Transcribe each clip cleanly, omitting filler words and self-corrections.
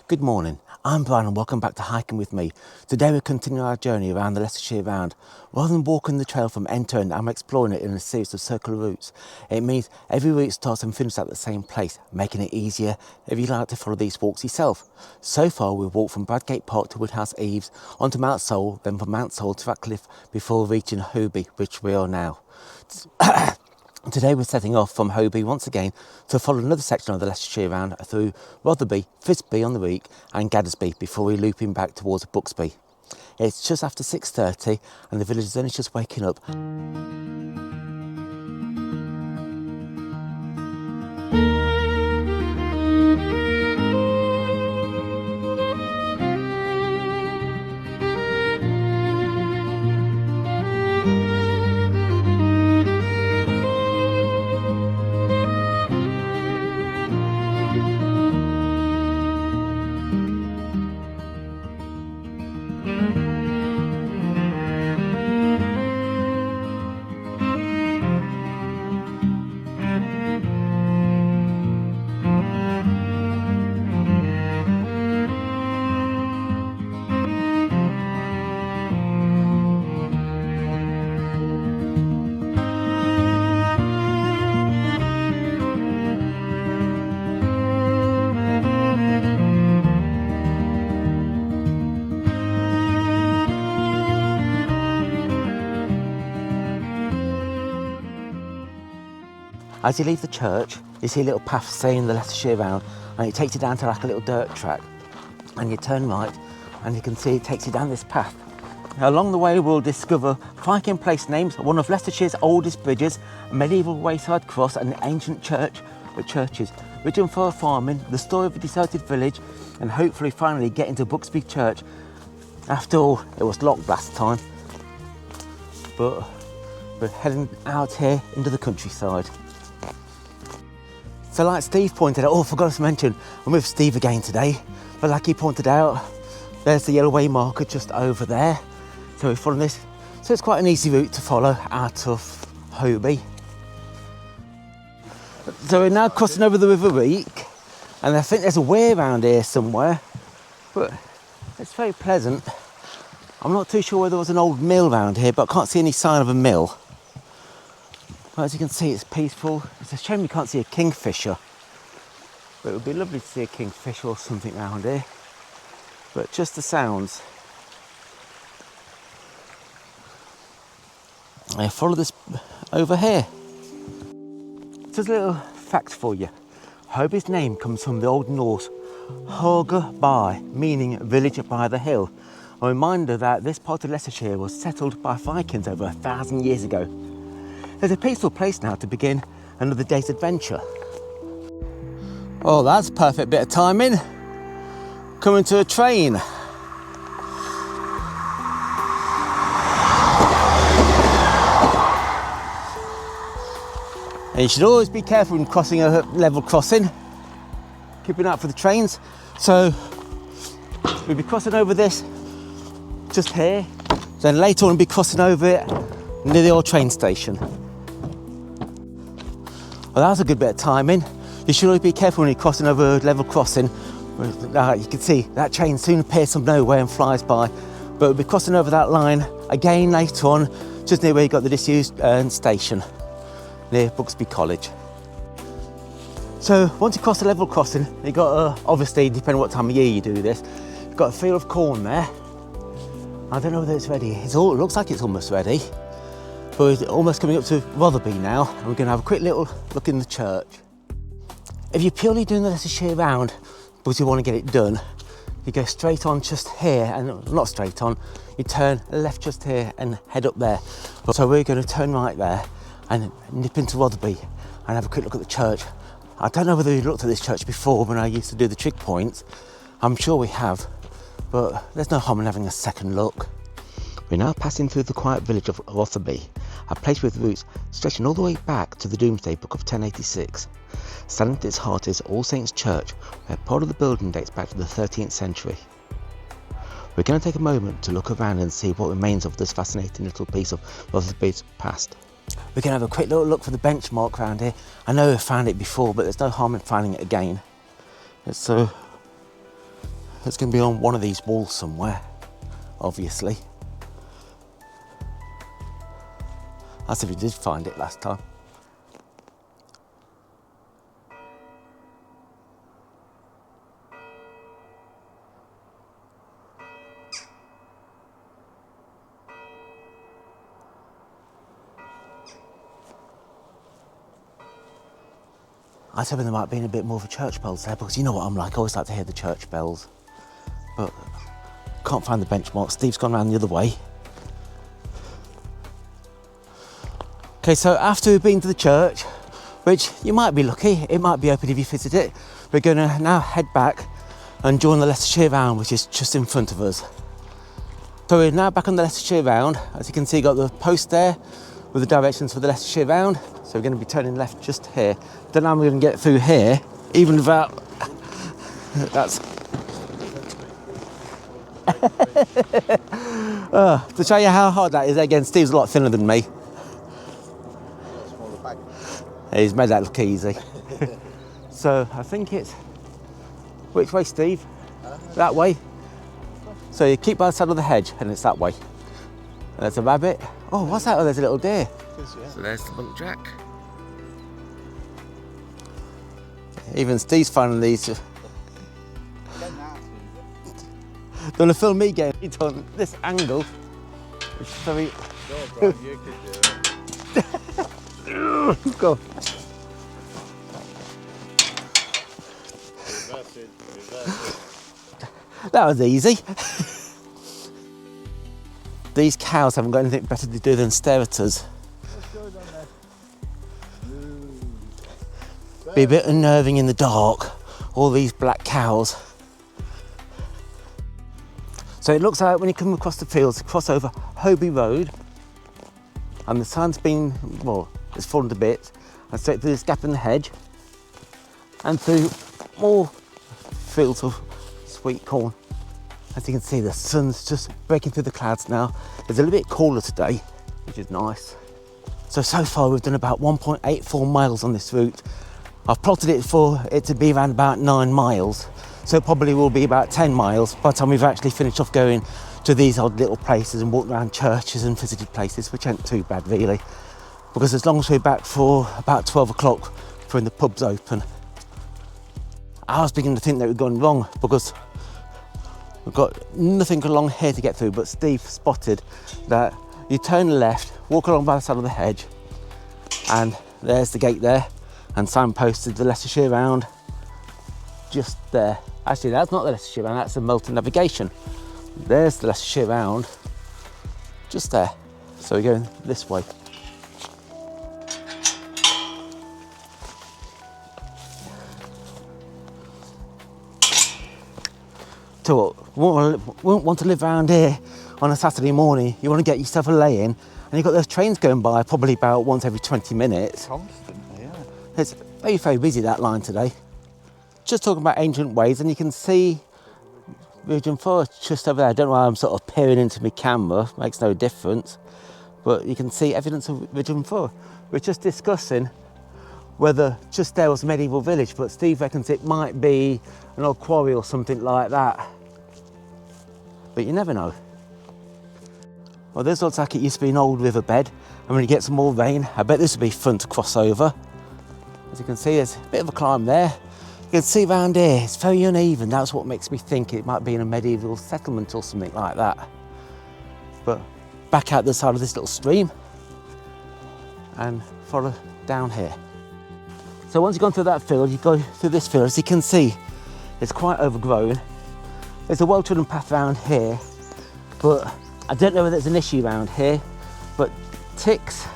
Good morning, I'm Brian and welcome back to Hiking With Me. Today we're continuing our journey around the Leicestershire Round. Rather than walking the trail from end to end, I'm exploring it in a series of circular routes. It means every route starts and finishes at the same place, making it easier if you like to follow these walks yourself. So far we've walked from Bradgate Park to Woodhouse Eaves, onto Mount Sole, then from Mount Sole to Ratcliffe before reaching Hoby, which we are now. Today we're setting off from Hoby once again to follow another section of the Leicestershire Round through Rotherby, Frisby on the Wreake and Gaddesby before we looping back towards Brooksby. It's just after 6:30 and the village is only just waking up. As you leave the church, you see a little path saying the Leicestershire Round, and it takes you down to like a little dirt track. And you turn right, and you can see it takes you down this path. Now, along the way, we'll discover Viking place names, one of Leicestershire's oldest bridges, a medieval wayside cross, and an ancient churches, region for farming, the story of a deserted village, and hopefully finally get into Brooksby Church. After all, it was locked last time, but we're heading out here into the countryside. So like Steve pointed out, I forgot to mention, I'm with Steve again today, but like he pointed out, there's the yellow way marker just over there. So we're following this. So it's quite an easy route to follow out of Hoby. So we're now crossing over the River Wreake, and I think there's a weir around here somewhere, but it's very pleasant. I'm not too sure whether there was an old mill around here, but I can't see any sign of a mill. Well, as you can see, it's peaceful. It's a shame you can't see a kingfisher, but it would be lovely to see a kingfisher or something around here. But just the sounds. I follow this over here. Just a little fact for you. Hoby's name comes from the Old Norse Rotherby, meaning village by the hill. A reminder that this part of Leicestershire was settled by Vikings over 1,000 years ago. There's a peaceful place now to begin another day's adventure. Oh, that's a perfect bit of timing. Coming to a train. And you should always be careful when crossing a level crossing, keeping out for the trains. So we'll be crossing over this just here, then later on we'll be crossing over it near the old train station. Well, that was a good bit of timing. You should always be careful when you're crossing over a level crossing. You can see that train soon appears from nowhere and flies by, but we'll be crossing over that line again later on, just near where you got the disused station, near Brooksby College. So once you cross the level crossing, you got obviously, depending on what time of year you do this, you've got a field of corn there. I don't know whether it's ready. It looks like it's almost ready. But we're almost coming up to Rotherby now, and we're going to have a quick little look in the church. If you're purely doing the Leicestershire Round, but you want to get it done, you go straight on just here, and not straight on, you turn left just here and head up there. So we're going to turn right there and nip into Rotherby and have a quick look at the church. I don't know whether we looked at this church before when I used to do the trig points. I'm sure we have, but there's no harm in having a second look. We're now passing through the quiet village of Rotherby, a place with roots stretching all the way back to the Domesday Book of 1086. Standing at its heart is All Saints Church, where part of the building dates back to the 13th century. We're going to take a moment to look around and see what remains of this fascinating little piece of Rotherby's past. We're going to have a quick little look for the benchmark around here. I know I found it before, but there's no harm in finding it again. So It's going to be on one of these walls somewhere, obviously. As if we did find it last time. I was hoping there might be a bit more of a church bells there, because you know what I'm like, I always like to hear the church bells. But can't find the benchmark. Steve's gone around the other way. Okay, so after we've been to the church, which you might be lucky, it might be open if you visit it, we're going to now head back and join the Leicestershire Round, which is just in front of us. So we're now back on the Leicestershire Round. As you can see, got the post there with the directions for the Leicestershire Round. So we're going to be turning left just here. Don't know how we're going to get through here, even without... That's... to show you how hard that is, again, Steve's a lot thinner than me. He's made that look easy. So I think it's... Which way, Steve? That way. So you keep by the side of the hedge and it's that way. And there's a rabbit. Oh, what's that? Oh, there's a little deer. So there's the muntjac. Even Steve's finding these. Do you want to film me getting it on this angle? Which is very... Go, Brian, you could do it. Go. Reverse it. That was easy. These cows haven't got anything better to do than stare at us. Be a bit unnerving in the dark, all these black cows. So it looks like when you come across the fields, cross over Hoby Road, and the sun's been, well, it's fallen to bits, and straight through this gap in the hedge, and through more fields of sweet corn. As you can see, the sun's just breaking through the clouds now. It's a little bit cooler today, which is nice. So far we've done about 1.84 miles on this route. I've plotted it for it to be around about 9 miles. So it probably will be about 10 miles by the time we've actually finished off going to these odd little places and walked around churches and visited places, which ain't too bad really. Because as long as we're back for about 12 o'clock for when the pub's open. I was beginning to think that we'd gone wrong because we've got nothing along here to get through, but Steve spotted that you turn left, walk along by the side of the hedge, and there's the gate there, and signposted the Leicestershire Round just there. Actually, that's not the Leicestershire Round, that's the Milton Navigation. There's the Leicestershire Round, just there. So we're going this way. So what, wouldn't want to live around here on a Saturday morning. You want to get yourself a lay-in, and you've got those trains going by probably about once every 20 minutes. Constantly, yeah. It's very, very busy, that line today. Just talking about ancient ways, and you can see Virgin Forest just over there. I don't know why I'm sort of peering into my camera, makes no difference. But you can see evidence of Virgin Forest. We're just discussing whether just there was a medieval village, but Steve reckons it might be an old quarry or something like that. But you never know. Well, this looks like it used to be an old riverbed, and when you get some more rain, I bet this would be fun to cross over. As you can see, there's a bit of a climb there. You can see around here, it's very uneven. That's what makes me think it might be in a medieval settlement or something like that. But back out the side of this little stream and follow down here. So once you've gone through that field, you go through this field. As you can see, it's quite overgrown. There's a well-trodden path around here, but I don't know whether there's an issue around here, but ticks,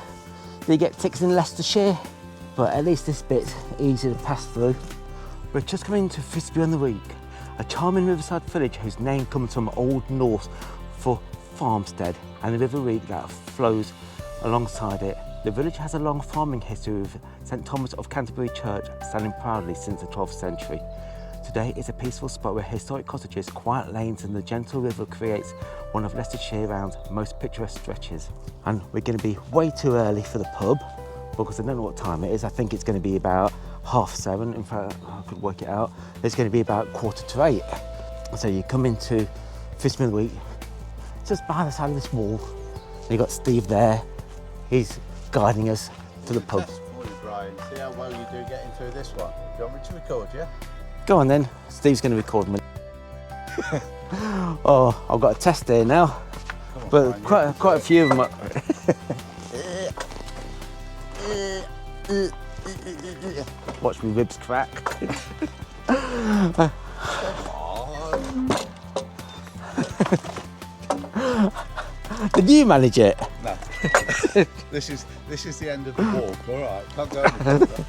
you get ticks in Leicestershire, but at least this bit's easy to pass through. We're just coming to Frisby on the Wreake, a charming riverside village whose name comes from Old Norse for farmstead, and the River Wreake that flows alongside it. The village has a long farming history with St Thomas of Canterbury Church standing proudly since the 12th century. Today is a peaceful spot where historic cottages, quiet lanes and the gentle river creates one of Leicestershire Round's most picturesque stretches. And we're going to be way too early for the pub because I don't know what time it is. I think it's going to be about 7:30. In fact, I could work it out. It's going to be about 7:45. So you come into Frisby and Wreake, just by the side of this wall. And you've got Steve there. He's guiding us to the pub. Test for you, Brian. See how well you do getting through this one. Do you want me to record you? Go on then. Steve's going to record me. Oh, I've got a test here now. On, But Brian, quite a few of them are... Watch me ribs crack. Come on. Did you manage it? No. This is the end of the walk, all right? Can't go any further.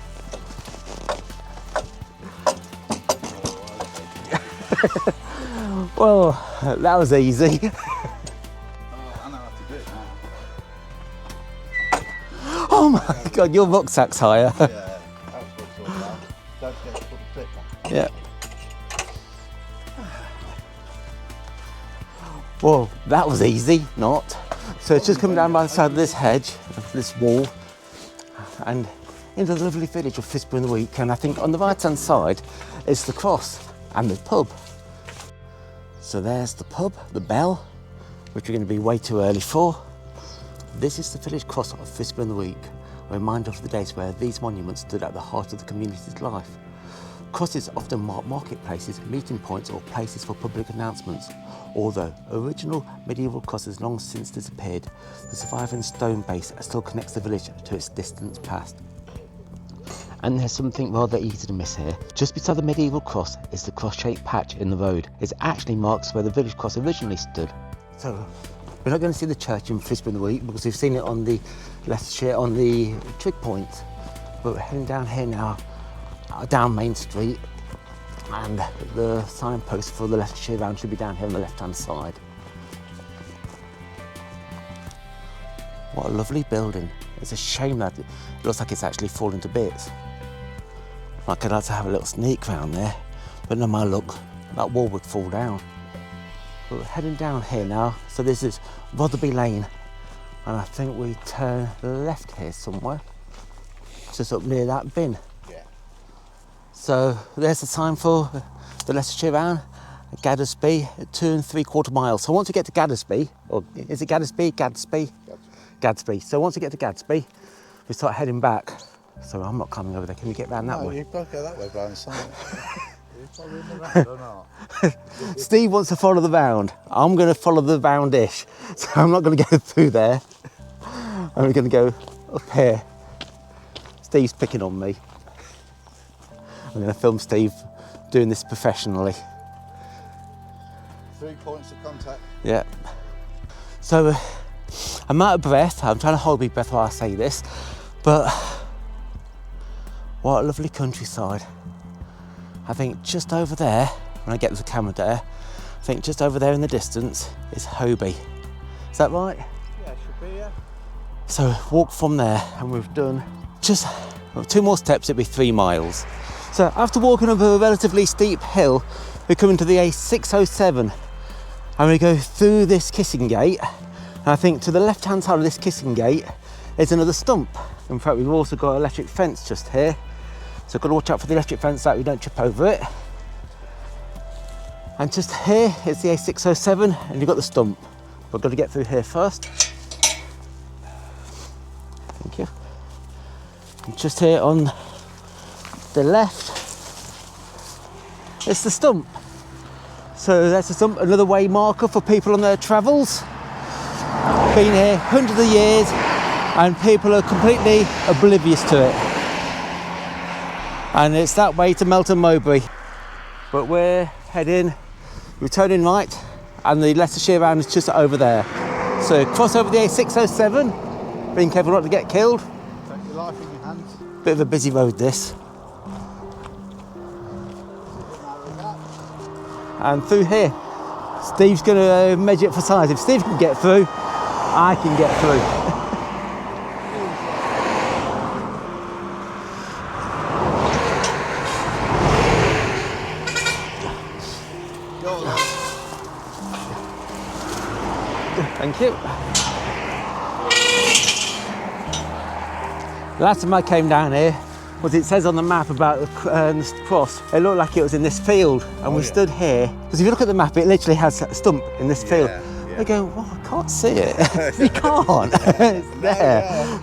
Well, that was easy. Oh, I know how to do it now. Oh my God, your rucksack's higher. Yeah, that's what it's all about. Don't forget to put the clip back. Yeah. Well, that was easy, not. So it's just coming down by the side of this hedge, of this wall, and into the lovely village of Frisby and Wreake. And I think on the right-hand side is the cross and the pub. So there's the pub, the bell, which we're going to be way too early for. This is the village cross of Frisby and Wreake, a reminder of the days where these monuments stood at the heart of the community's life. Crosses often mark marketplaces, meeting points or places for public announcements. Although original medieval crosses long since disappeared, the surviving stone base still connects the village to its distant past. And there's something rather easy to miss here. Just beside the medieval cross is the cross-shaped patch in the road. It actually marks where the village cross originally stood. So we're not going to see the church in Frisby and Wreake because we've seen it on the Leicestershire, on the trig point. But we're heading down here now, down Main Street, and the signpost for the Leicestershire Round should be down here on the left-hand side. What a lovely building. It's a shame that it looks like it's actually fallen to bits. Like I'd like to have a little sneak round there, but no matter luck, that wall would fall down. But we're heading down here now, so this is Rotherby Lane, and I think we turn left here somewhere, just up near that bin. Yeah. So there's the sign for the Leicestershire Round, Gaddesby, 2 3/4 miles. So once we get to Gaddesby, or is it Gaddesby? Gaddesby? Gaddesby. So once we get to Gaddesby, we start heading back. So I'm not coming over there. Can we get round that way? You've got to go that way, Brian. You're following the round or not? Steve wants to follow the round. I'm going to follow the roundish. So I'm not going to go through there. I'm going to go up here. Steve's picking on me. I'm going to film Steve doing this professionally. 3 points of contact. Yeah. So I'm out of breath. I'm trying to hold my breath while I say this, but what a lovely countryside. I think just over there, when I get the camera there, I think just over there in the distance is Hoby. Is that right? Yeah, it should be, yeah. So walk from there, and we've done just 2 more steps, it'll be 3 miles. So after walking up a relatively steep hill, we come into the A607, and we go through this kissing gate. And I think to the left-hand side of this kissing gate is another stump. In fact, we've also got an electric fence just here. So got to watch out for the electric fence that we don't trip over it. And just here is the A607, and you've got the stump. We've got to get through here first. Thank you. And just here on the left, it's the stump. So that's the stump, another way marker for people on their travels. Been here hundreds of years, and people are completely oblivious to it. And it's that way to Melton Mowbray. But we're turning right, and the Leicestershire Round is just over there. So cross over the A607, being careful not to get killed. Take your life in your hands. Bit of a busy road this. And through here, Steve's going to measure it for size. If Steve can get through, I can get through. Thank you. Last time I came down here, was it says on the map about the cross, it looked like it was in this field, and we stood here, because if you look at the map, it literally has a stump in this field. We're going, well, I can't see it. You can't. It's there.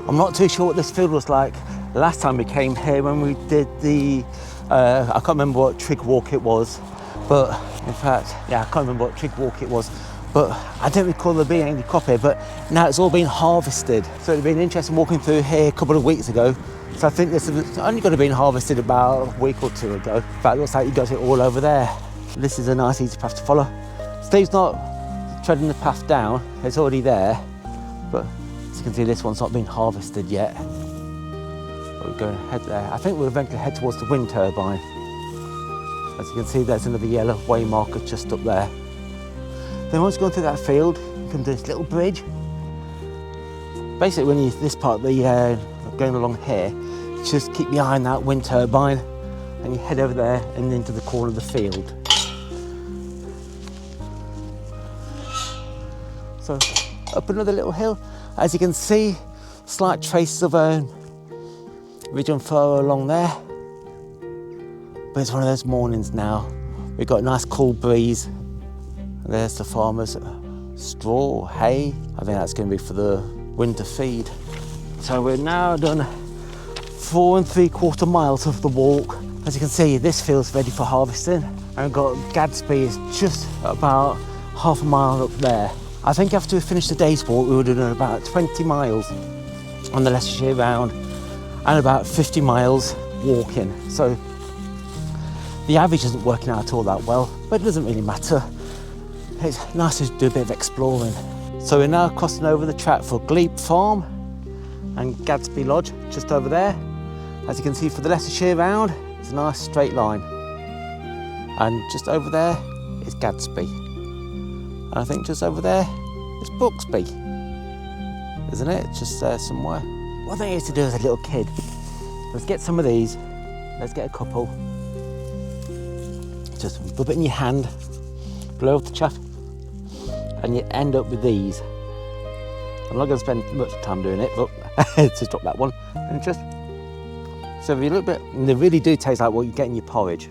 I'm not too sure what this field was like the last time we came here when we did the, I can't remember what trig walk it was, but in fact, yeah, I can't remember what trig walk it was, but I don't recall there being any crop here, but now it's all been harvested. So it'd been interesting walking through here a couple of weeks ago. So I think this has only got to been harvested about a week or two ago. In fact, it looks like you got it all over there. This is a nice easy path to follow. Steve's not treading the path down, it's already there, but as you can see, this one's not been harvested yet. But we're going to head there. I think we'll eventually head towards the wind turbine. As you can see, there's another yellow way marker just up there. Then once you've gone through that field, you come to this little bridge. Basically, when you this part, going along here, just keep behind that wind turbine, and you head over there and into the corner of the field. So up another little hill, as you can see, slight traces of a ridge and furrow along there. But it's one of those mornings now. We've got a nice cool breeze. And there's the farmer's straw, hay. I think that's going to be for the winter feed. So we're now done 4 3/4 miles of the walk. As you can see, this field's ready for harvesting. And we've got Gaddesby is just about half a mile up there. I think after we finished the day's walk, we would have done about 20 miles on the Leicestershire Round and about 50 miles walking. So the average isn't working out at all that well, but it doesn't really matter. It's nice to do a bit of exploring. So we're now crossing over the track for Glebe Farm and Gaddesby Lodge, just over there. As you can see, for the Leicestershire Round, it's a nice straight line. And just over there is Gaddesby. And I think just over there is Brooksby, isn't it? Just there somewhere. What I used to do as a little kid, let's get some of these, let's get a couple. Just rub it in your hand, blow off the chaff, and you end up with these. I'm not going to spend much time doing it, but just drop that one. And just, so if you look at, they really do taste like what you get in your porridge.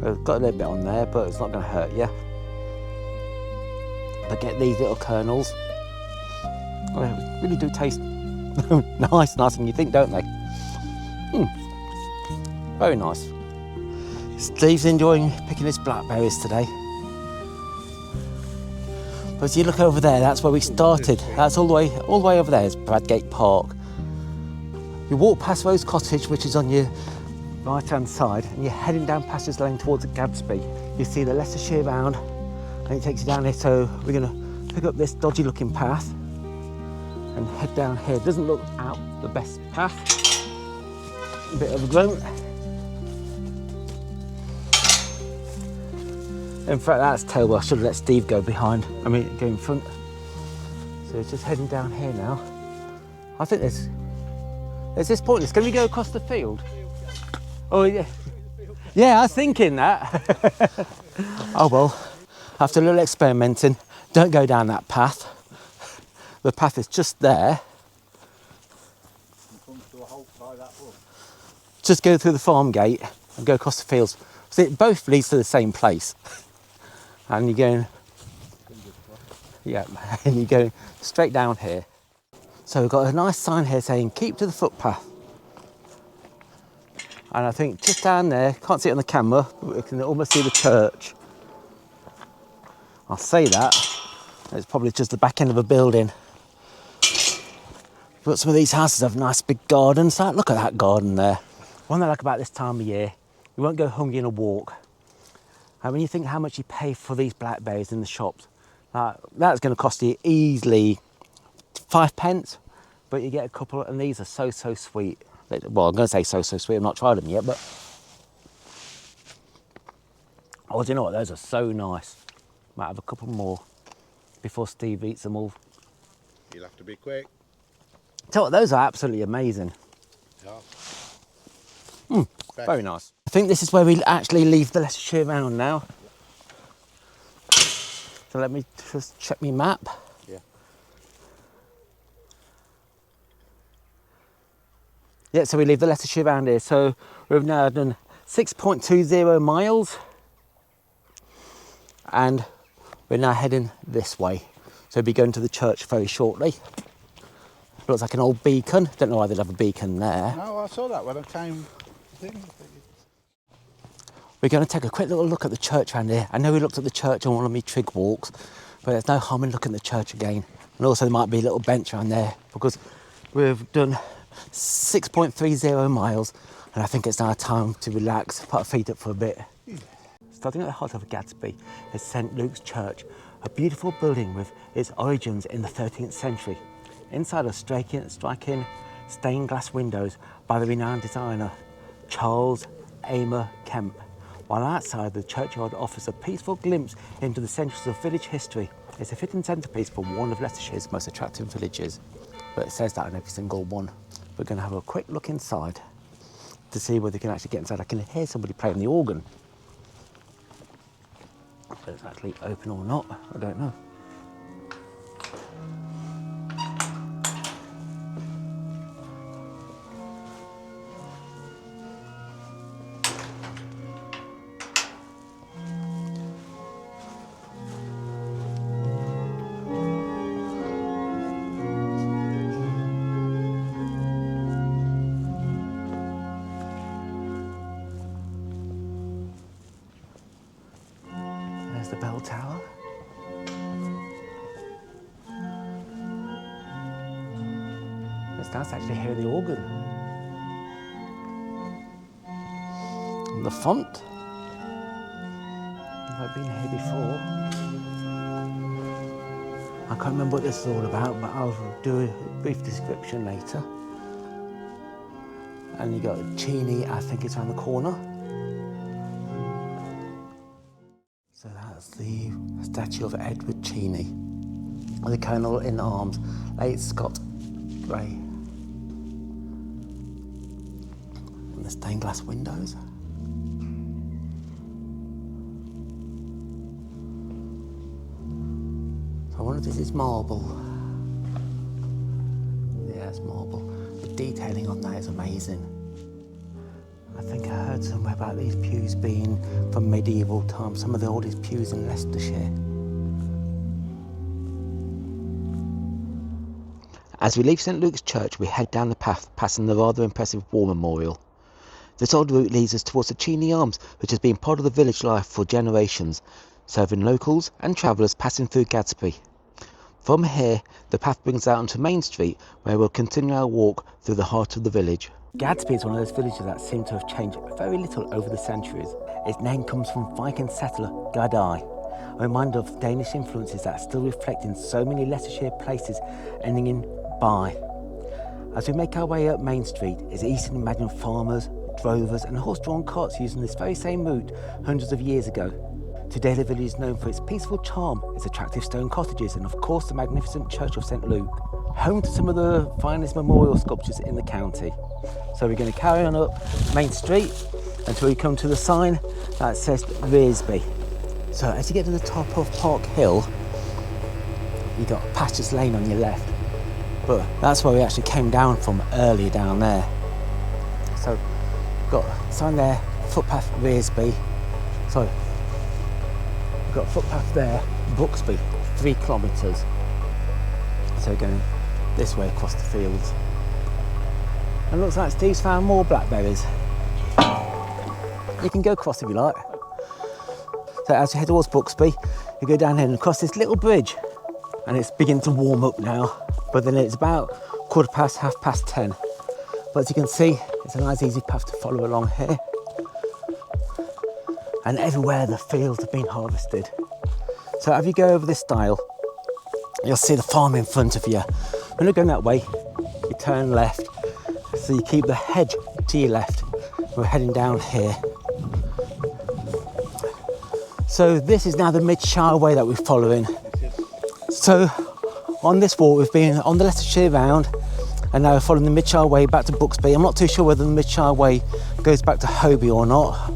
I've got a little bit on there, but it's not going to hurt you. But get these little kernels. Oh, they really do taste nice than you think, don't they? Very nice. Steve's enjoying picking his blackberries today. But as you look over there, that's where we started. That's all the way over there is Bradgate Park. You walk past Rose Cottage, which is on your right-hand side, and you're heading down Pastures Lane towards Gaddesby. You see the Leicestershire Round, and it takes you down here. So we're going to pick up this dodgy-looking path and head down here. It doesn't look out the best path. A bit overgrown. In fact, that's terrible. I should have let Steve go behind. I mean, go in front. So it's just heading down here now. I think there's this pointless. Can we go across the field? Oh yeah. Yeah, I was thinking that. Oh well. After a little experimenting, don't go down that path. The path is just there. Just go through the farm gate and go across the fields. So it both leads to the same place. And you're going, yeah, and you're going straight down here. So we've got a nice sign here saying, keep to the footpath. And I think just down there, can't see it on the camera, but we can almost see the church. I'll say that, it's probably just the back end of a building. But some of these houses have nice big gardens. Like, look at that garden there. One thing I like about this time of year, you won't go hungry in a walk. And when you think how much you pay for these blackberries in the shops, that's going to cost you easily 5 pence, but you get a couple, and these are so sweet. Well, I'm going to say so sweet, I've not tried them yet, but oh, do you know what, those are so nice. Might have a couple more before Steve eats them all. You'll have to be quick. Tell you what, those are absolutely amazing. Yeah. Very nice. I think this is where we actually leave the Leicestershire Round now. So let me just check my map. Yeah. Yeah, so we leave the Leicestershire Round here. So we've now done 6.20 miles and we're now heading this way. So we'll be going to the church very shortly. Looks like an old beacon. Don't know why they'd have a beacon there. No, I saw that when I came. We're going to take a quick little look at the church around here. I know we looked at the church on one of my trig walks, but there's no harm in looking at the church again. And also there might be a little bench around there because we've done 6.30 miles and I think it's now time to relax, put our feet up for a bit. Starting at the heart of Gaddesby is St Luke's Church, a beautiful building with its origins in the 13th century. Inside are striking stained glass windows by the renowned designer Charles Amer Kemp, while outside the churchyard offers a peaceful glimpse into the centuries of village history. It's a fitting centrepiece for one of Leicestershire's most attractive villages, but it says that on every single one. We're going to have a quick look inside to see whether we can actually get inside. I can hear somebody playing the organ. Whether it's actually open or not, I don't know. There's the bell tower. It's nice to actually hear the organ. And the font. I've been here before. I can't remember what this is all about, but I'll do a brief description later. And you got Cheney, I think it's around the corner. So that's the statue of Edward Cheney, the Colonel in Arms, late Scott Grey. And the stained glass windows. So I wonder if this is marble. Yeah, it's marble. The detailing on that is amazing. I think I heard somewhere about these pews being from medieval times, some of the oldest pews in Leicestershire. As we leave St Luke's Church, we head down the path, passing the rather impressive war memorial. This old route leads us towards the Cheney Arms, which has been part of the village life for generations, serving locals and travellers passing through Gaddesby. From here, the path brings out onto Main Street, where we'll continue our walk through the heart of the village. Gaddesby is one of those villages that seem to have changed very little over the centuries. Its name comes from Viking settler Gardai, a reminder of Danish influences that still reflect in so many Leicestershire places ending in by. As we make our way up Main Street, it's easy to imagine farmers, drovers and horse-drawn carts using this very same route hundreds of years ago. Today the village is known for its peaceful charm, its attractive stone cottages and of course the magnificent Church of St Luke, home to some of the finest memorial sculptures in the county. So we're going to carry on up Main Street until we come to the sign that says Frisby. So as you get to the top of Park Hill, you've got Pastures Lane on your left, but that's where we actually came down from earlier down there. So we've got a sign there, footpath Frisby. So we've got a footpath there, Brooksby, 3 kilometres. So going this way across the fields. And it looks like Steve's found more blackberries. You can go across if you like. So as you head towards Brooksby, you go down here and across this little bridge. And it's beginning to warm up now. But then it's about 10:15. But as you can see, it's a nice easy path to follow along here. And everywhere the fields have been harvested. So as you go over this stile, you'll see the farm in front of you. When you're going that way, you turn left. So you keep the hedge to your left. We're heading down here. So this is now the Midshires Way that we're following. So on this walk we've been on the Leicestershire Round and now we're following the Midshires Way back to Brooksby. I'm not too sure whether the Midshires Way goes back to Hoby or not.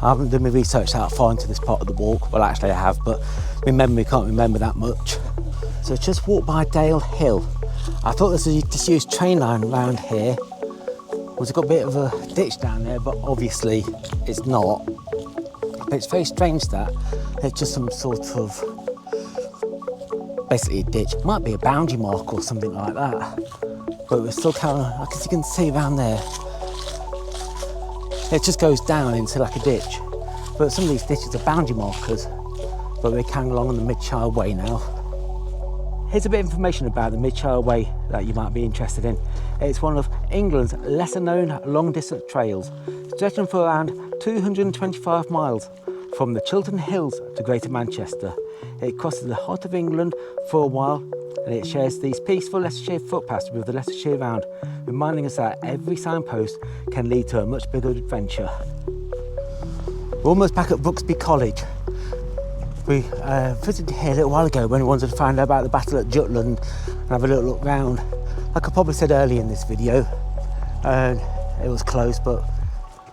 I haven't done my research that far into this part of the walk. Well, actually I have, but remember, can't remember that much. So just walk by Dale Hill. I thought this was a disused train line around here, was got a bit of a ditch down there, but obviously it's not. It's very strange that it's just some sort of, basically a ditch. Might be a boundary mark or something like that. But we're still kind of, as you can see around there, it just goes down into like a ditch. But some of these ditches are boundary markers, but we're carrying along on the Midshires Way now. Here's a bit of information about the Midshires Way that you might be interested in. It's one of England's lesser known long distance trails, stretching for around 225 miles from the Chiltern Hills to Greater Manchester. It crosses the heart of England for a while, and it shares these peaceful Leicestershire footpaths with the Leicestershire Round, reminding us that every signpost can lead to a much bigger adventure. We're almost back at Brooksby College. We visited here a little while ago when we wanted to find out about the battle at Jutland and have a little look round. Like I probably said earlier in this video, it was closed, but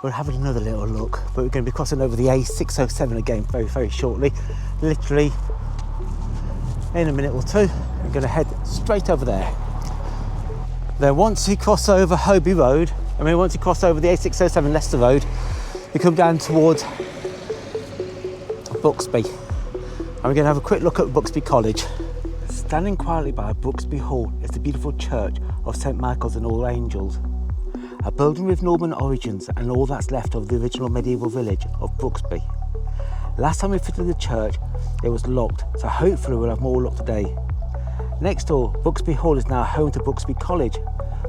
we're having another little look. But we're going to be crossing over the A607 again very, very shortly. Literally in a minute or two, we're going to head straight over there. Then once you cross over Hoby Road, once you cross over the A607 Leicester Road, you come down towards Brooksby. And we're going to have a quick look at Brooksby College. Standing quietly by Brooksby Hall is the beautiful church of St Michael's and All Angels. A building with Norman origins and all that's left of the original medieval village of Brooksby. Last time we visited the church, it was locked, so hopefully we'll have more luck today. Next door, Brooksby Hall is now home to Brooksby College,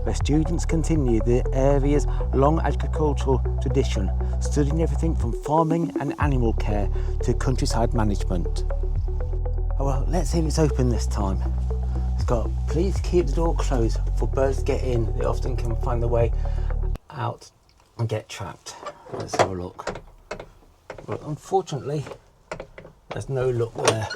where students continue the area's long agricultural tradition, studying everything from farming and animal care to countryside management. Oh, well, let's see if it's open this time. It's got, please keep the door closed for birds to get in. They often can find their way out and get trapped. Let's have a look. But unfortunately, there's no luck there.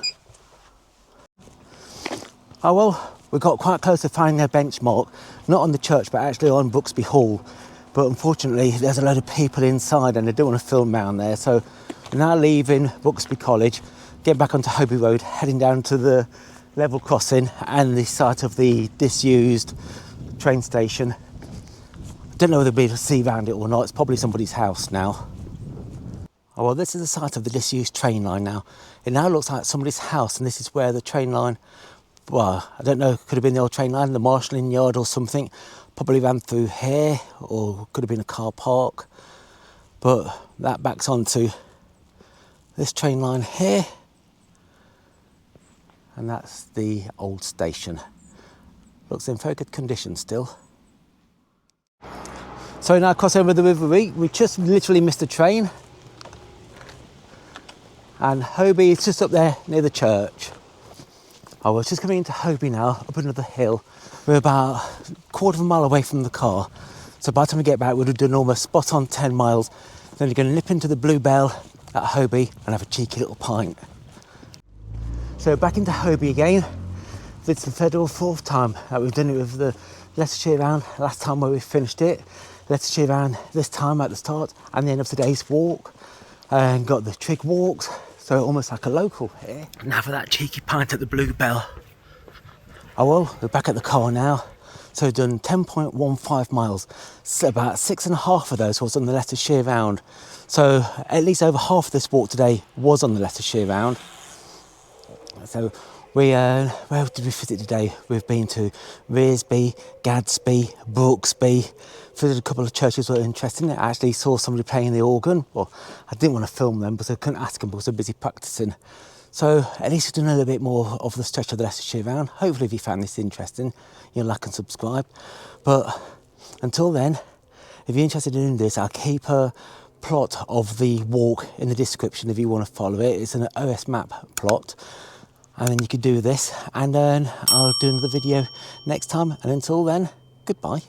Oh well, we got quite close to finding a benchmark, not on the church, but actually on Brooksby Hall. But unfortunately, there's a load of people inside and they don't want to film around there. So we're now leaving Brooksby College, getting back onto Hoby Road, heading down to the level crossing and the site of the disused train station. I don't know whether we'll be able to see around it or not. It's probably somebody's house now. Oh well, this is the site of the disused train line now. It now looks like somebody's house, and this is where the train line, well, I don't know, could have been the old train line, the marshalling yard or something. Probably ran through here, or could have been a car park. But that backs onto this train line here. And that's the old station. Looks in very good condition still. So now cross over the River Wreake. We just literally missed the train. And Hoby is just up there near the church. I was just coming into Hoby now, up another hill. We're about a quarter of a mile away from the car. So by the time we get back, we'd have done almost spot on 10 miles. Then we're going to nip into the Bluebell at Hoby and have a cheeky little pint. So back into Hoby again. It's the third or fourth time that we've done it with the Leicestershire Round. Last time where we finished it, Leicestershire Round this time at the start and the end of today's walk. And got the trig walks, so almost like a local here. Now for that cheeky pint at the Bluebell. Oh well, we're back at the car now. So we've done 10.15 miles. So about 6.5 of those was on the Leicestershire Round. So at least over half of this walk today was on the Leicestershire Round. So where did we visit today? We've been to Wreake, Gaddesby, Brooksby, visited a couple of churches that were interesting. I actually saw somebody playing the organ. Well, I didn't want to film them because I couldn't ask them because I was busy practicing. So at least we've done a little bit more of the stretch of the Leicestershire Round. Hopefully if you found this interesting, you'll like and subscribe. But until then, if you're interested in this, I'll keep a plot of the walk in the description if you want to follow it. It's an OS map plot. And then you could do this, and then I'll do another video next time. And until then, goodbye.